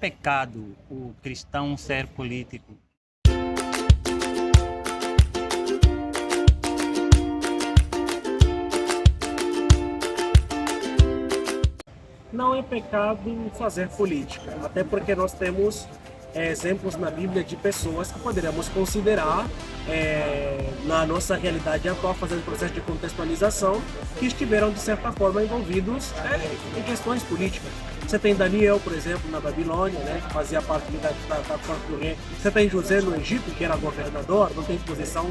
pecado o cristão ser político? Não é pecado fazer política, até porque nós temos exemplos na Bíblia de pessoas que poderíamos considerar na nossa realidade atual, fazendo processo de contextualização, que estiveram de certa forma envolvidos em questões políticas. Você tem Daniel, por exemplo, na Babilônia, né, que fazia parte da corte do rei. Você tem José no Egito, que era governador, não tem posição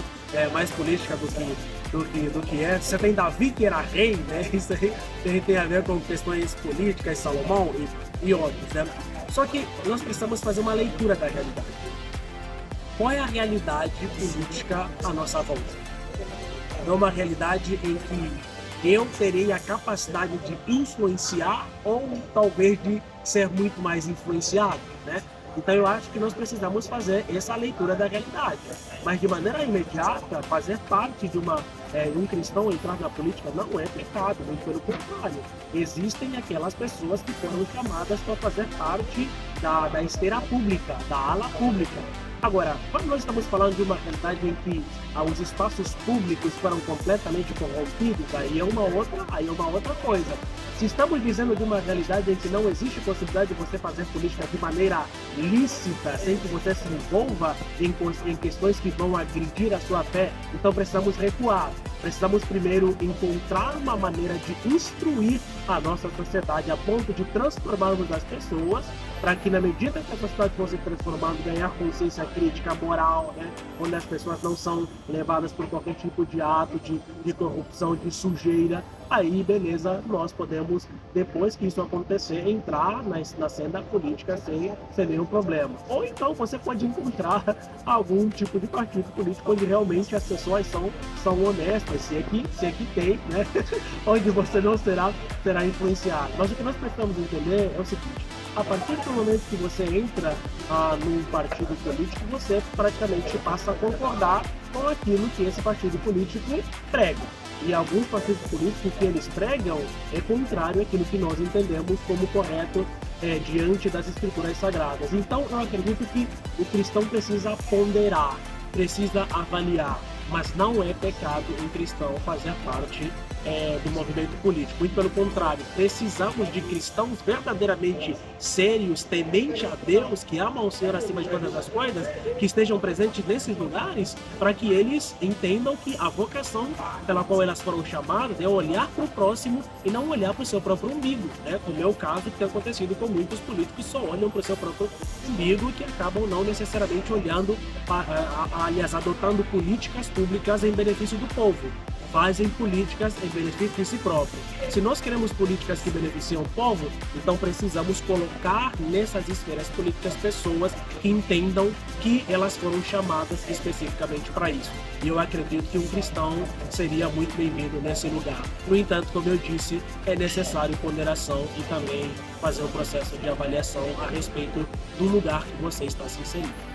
mais política do que é. Você tem Davi, que era rei, né? Isso aí tem a ver com questões políticas, Salomão e outros, né? Só que nós precisamos fazer uma leitura da realidade. Qual é a realidade política à nossa volta? É uma realidade em que eu terei a capacidade de influenciar ou talvez de ser muito mais influenciado, né? Então eu acho que nós precisamos fazer essa leitura da realidade. Mas de maneira imediata, fazer parte de um cristão entrar na política não é pecado, muito pelo contrário. Existem aquelas pessoas que foram chamadas para fazer parte da esfera pública, da ala pública. Agora, quando nós estamos falando de uma realidade em que os espaços públicos foram completamente corrompidos, aí é uma outra coisa. Se estamos dizendo de uma realidade em que não existe possibilidade de você fazer política de maneira lícita, sem que você se envolva em questões que vão agredir a sua fé, então precisamos recuar. Precisamos primeiro encontrar uma maneira de instruir a nossa sociedade a ponto de transformarmos as pessoas, para que na medida que a sociedade for se transformando, ganhar consciência crítica, moral, né? Onde as pessoas não são levadas por qualquer tipo de ato de corrupção, de sujeira, aí beleza, nós podemos, depois que isso acontecer, entrar na cena política sem nenhum problema. Ou então você pode encontrar algum tipo de partido político onde realmente as pessoas são honestas, se é que tem, né? Onde você não será influenciado. Mas o que nós precisamos entender é o seguinte: a partir do momento que você entra num partido político, você praticamente passa a concordar com aquilo que esse partido político prega. E alguns partidos políticos que eles pregam é contrário àquilo que nós entendemos como correto diante das escrituras sagradas. Então eu acredito que o cristão precisa ponderar, precisa avaliar, mas não é pecado um cristão fazer parte do movimento político. Muito pelo contrário, precisamos de cristãos verdadeiramente sérios, tementes a Deus, que amam o Senhor acima de todas as coisas, que estejam presentes nesses lugares, para que eles entendam que a vocação pela qual elas foram chamadas é olhar para o próximo e não olhar para o seu próprio umbigo, né? No meu caso, que tem acontecido com muitos políticos que só olham para o seu próprio umbigo, que acabam não necessariamente olhando, aliás, adotando políticas públicas em benefício do povo. Fazem políticas em benefício de si próprio. Se nós queremos políticas que beneficiam o povo, então precisamos colocar nessas esferas políticas pessoas que entendam que elas foram chamadas especificamente para isso. E eu acredito que um cristão seria muito bem-vindo nesse lugar. No entanto, como eu disse, é necessário ponderação e também fazer um processo de avaliação a respeito do lugar que você está se inserindo.